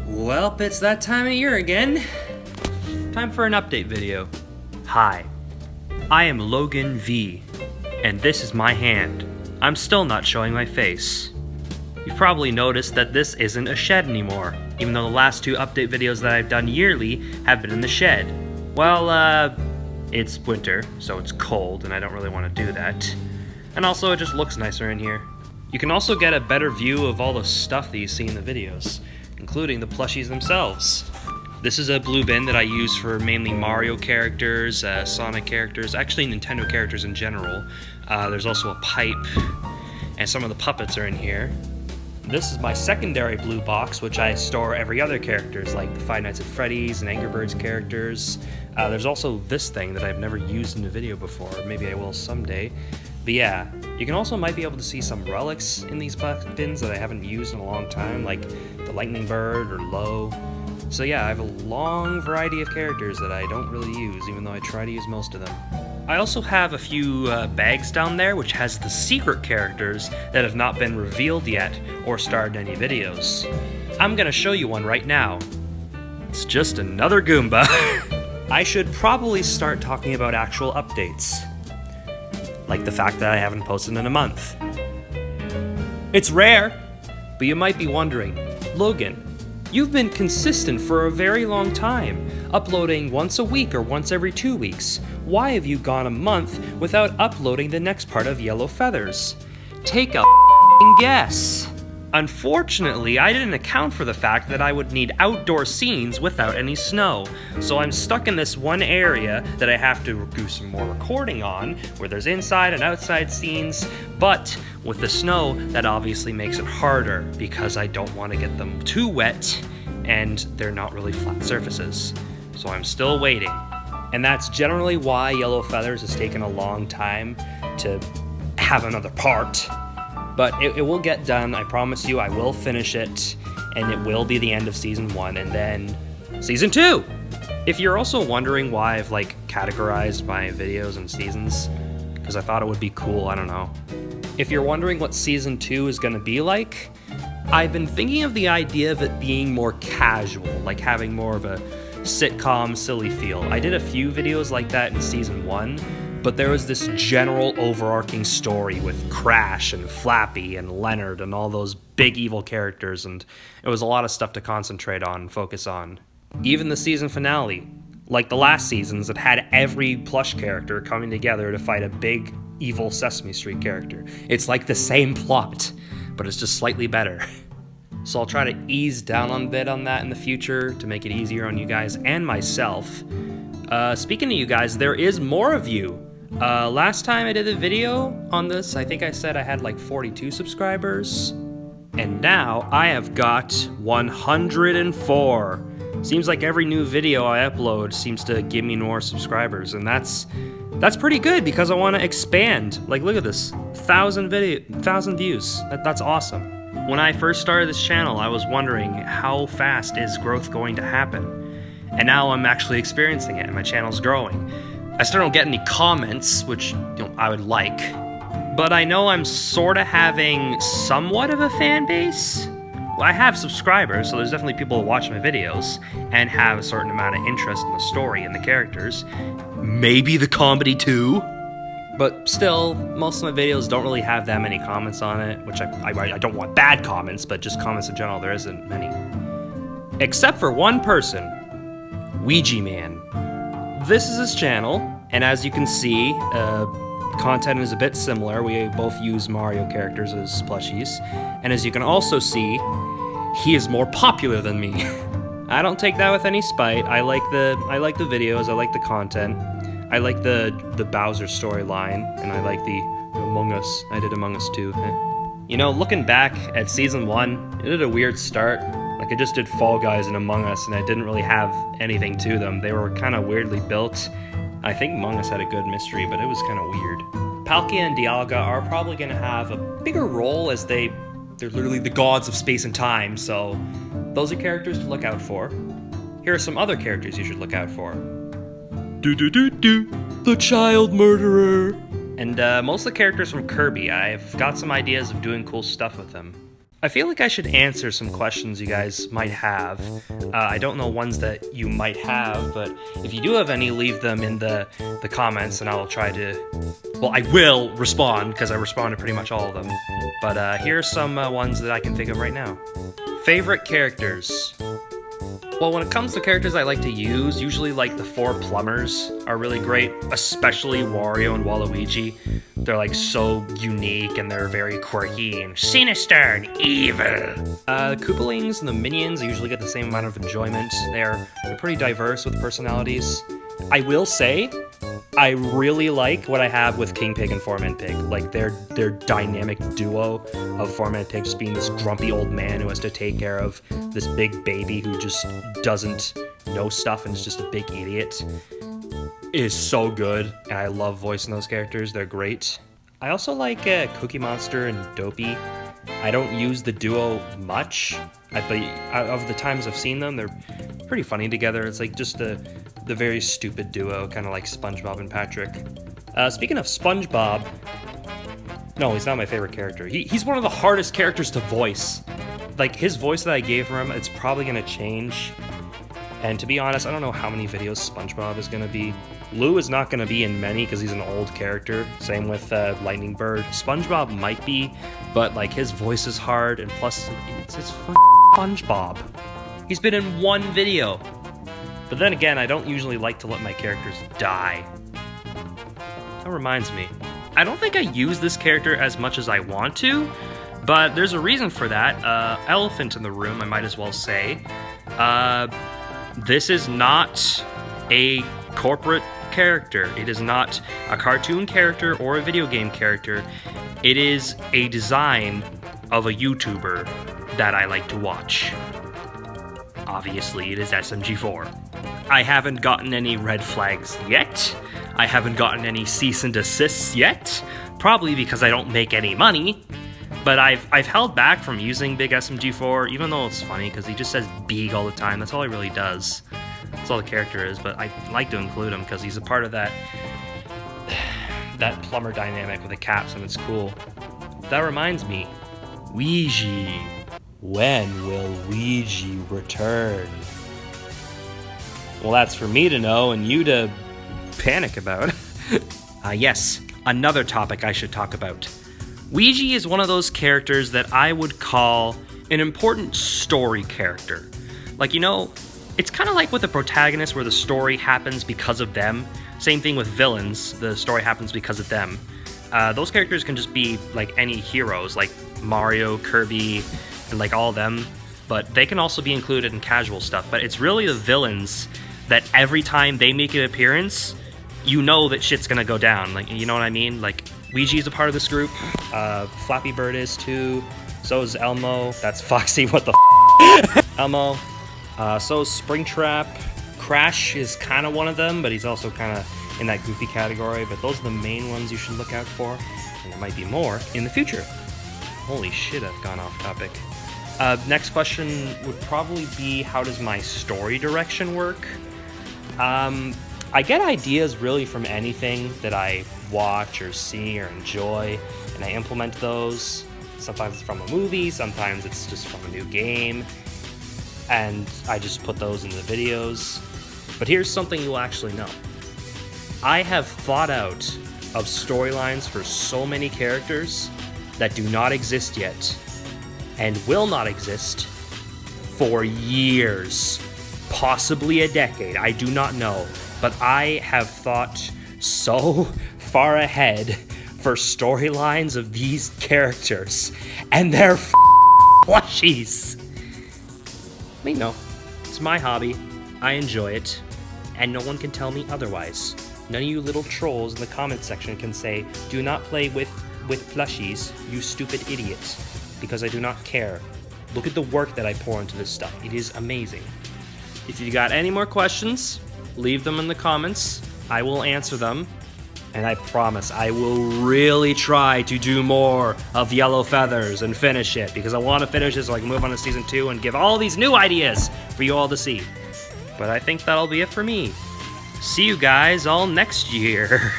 Well, it's that time of year again. Time for an update video. Hi, I am Logan V, and this is my hand. I'm still not showing my face. You've probably noticed that this isn't a shed anymore, even though the last two update videos that I've done yearly have been in the shed. Well, it's winter, so it's cold, and I don't really want to do that. And also, it just looks nicer in here. You can also get a better view of all the stuff that you see in the videos, including the plushies themselves. This is a blue bin that I use for mainly Mario characters, Sonic characters, actually Nintendo characters in general. There's also a pipe, and some of the puppets are in here. This is my secondary blue box, which I store every other characters, like the Five Nights at Freddy's and Angry Birds characters. There's also this thing that I've never used in a video before, maybe I will someday. But yeah, you can also might be able to see some relics in these bins that I haven't used in a long time, like the Lightning Bird or Low. So yeah, I have a long variety of characters that I don't really use, even though I try to use most of them. I also have a few bags down there which has the secret characters that have not been revealed yet or starred in any videos. I'm gonna show you one right now. It's just another Goomba. I should probably start talking about actual updates, like the fact that I haven't posted in a month. It's rare, but you might be wondering, Logan, you've been consistent for a very long time, uploading once a week or once every 2 weeks. Why have you gone a month without uploading the next part of Yellow Feathers? Take a guess. Unfortunately, I didn't account for the fact that I would need outdoor scenes without any snow, so I'm stuck in this one area that I have to do some more recording on, where there's inside and outside scenes, but with the snow, that obviously makes it harder, because I don't want to get them too wet, and they're not really flat surfaces. So I'm still waiting. And that's generally why Yellow Feathers has taken a long time to have another part. But it will get done, I promise you. I will finish it, and it will be the end of Season 1, and then Season 2! If you're also wondering why I've, categorized my videos and seasons, because I thought it would be cool, I don't know. If you're wondering what Season 2 is gonna be like, I've been thinking of the idea of it being more casual, like having more of a sitcom, silly feel. I did a few videos like that in Season 1, but there was this general overarching story with Crash and Flappy and Leonard and all those big evil characters, and it was a lot of stuff to concentrate on and focus on. Even the season finale, like the last seasons, it had every plush character coming together to fight a big evil Sesame Street character. It's like the same plot, but it's just slightly better. So I'll try to ease down a bit on that in the future to make it easier on you guys and myself. Speaking of you guys, there is more of you. Last time I did a video on this, I think I said I had 42 subscribers. And now I have got 104. Seems like every new video I upload seems to give me more subscribers, and that's pretty good because I want to expand. Look at this, 1,000 views. That's awesome. When I first started this channel, I was wondering how fast is growth going to happen. And now I'm actually experiencing it, and my channel's growing. I still don't get any comments, which I would like, but I know I'm sort of having somewhat of a fan base. Well, I have subscribers, so there's definitely people who watch my videos and have a certain amount of interest in the story and the characters. Maybe the comedy too. But still, most of my videos don't really have that many comments on it, which I don't want bad comments, but just comments in general, there isn't many. Except for one person, Ouija Man. This is his channel, and as you can see, content is a bit similar. We both use Mario characters as plushies, and as you can also see, he is more popular than me. I don't take that with any spite. I like the videos, I like the content, I like the Bowser storyline, and I like the Among Us. I did Among Us too. You know, looking back at Season 1, it did a weird start. I just did Fall Guys and Among Us, and I didn't really have anything to them. They were kind of weirdly built. I think Among Us had a good mystery, but it was kind of weird. Palkia and Dialga are probably going to have a bigger role, as they're literally the gods of space and time, so those are characters to look out for. Here are some other characters you should look out for. The Child Murderer! And most of the characters from Kirby. I've got some ideas of doing cool stuff with them. I feel like I should answer some questions you guys might have. I don't know ones that you might have, but if you do have any, leave them in the comments and I will try to... Well, I will respond, because I respond to pretty much all of them. But here are some ones that I can think of right now. Favorite characters? Well, when it comes to characters I like to use, usually like the 4 plumbers are really great, especially Wario and Waluigi. They're like so unique and they're very quirky and sinister and evil. The Koopalings and the Minions usually get the same amount of enjoyment. They're pretty diverse with personalities. I will say, I really like what I have with King Pig and Four-Man Pig. Like their dynamic duo of Four-Man Pig just being this grumpy old man who has to take care of this big baby who just doesn't know stuff and is just a big idiot is so good. And I love voicing those characters. They're great. I also like Cookie Monster and Dopey. I don't use the duo much, but of the times I've seen them, they're pretty funny together. It's like just the very stupid duo, kind of like SpongeBob and Patrick. Speaking of SpongeBob, no, he's not my favorite character. He's one of the hardest characters to voice. Like, his voice that I gave for him, it's probably going to change. And to be honest, I don't know how many videos SpongeBob is going to be. Lou is not going to be in many because he's an old character. Same with Lightning Bird. SpongeBob might be, but like his voice is hard, and plus it's SpongeBob. He's been in one video. But then again, I don't usually like to let my characters die. That reminds me. I don't think I use this character as much as I want to, but there's a reason for that. Elephant in the room, I might as well say. This is not a corporate character. It is not a cartoon character or a video game character. It is a design of a YouTuber that I like to watch. Obviously, it is SMG4. I haven't gotten any red flags yet. I haven't gotten any cease and desists yet. Probably because I don't make any money. But I've held back from using Big SMG4, even though it's funny because he just says big all the time. That's all he really does. That's all the character is, but I like to include him because he's a part of that plumber dynamic with the caps, and it's cool. That reminds me, Ouija. When will Ouija return? Well, that's for me to know and you to panic about. Yes, another topic I should talk about. Ouija is one of those characters that I would call an important story character. Like, you know, it's kind of like with the protagonist where the story happens because of them. Same thing with villains, the story happens because of them. Those characters can just be like any heroes, like Mario, Kirby, and like all of them. But they can also be included in casual stuff. But it's really the villains that every time they make an appearance, you know that shit's gonna go down. Like, you know what I mean? Like, Ouija's a part of this group. Flappy Bird is too. So is Elmo. That's Foxy. What the Elmo. So is Springtrap. Crash is kind of one of them, but he's also kind of in that goofy category. But those are the main ones you should look out for. And there might be more in the future. Holy shit, I've gone off topic. Next question would probably be, how does my story direction work? I get ideas really from anything that I watch or see or enjoy, and I implement those. Sometimes it's from a movie, sometimes it's just from a new game, and I just put those in the videos. But here's something you'll actually know. I have thought out of storylines for so many characters that do not exist yet, and will not exist for years, possibly a decade, I do not know. But I have thought so far ahead for storylines of these characters, and they're plushies. I mean, no, it's my hobby, I enjoy it, and no one can tell me otherwise. None of you little trolls in the comment section can say, do not play with plushies, you stupid idiots, because I do not care. Look at the work that I pour into this stuff, it is amazing. If you got any more questions, leave them in the comments. I will answer them. And I promise I will really try to do more of Yellow Feathers and finish it, because I want to finish it so I can move on to Season 2 and give all these new ideas for you all to see. But I think that'll be it for me. See you guys all next year.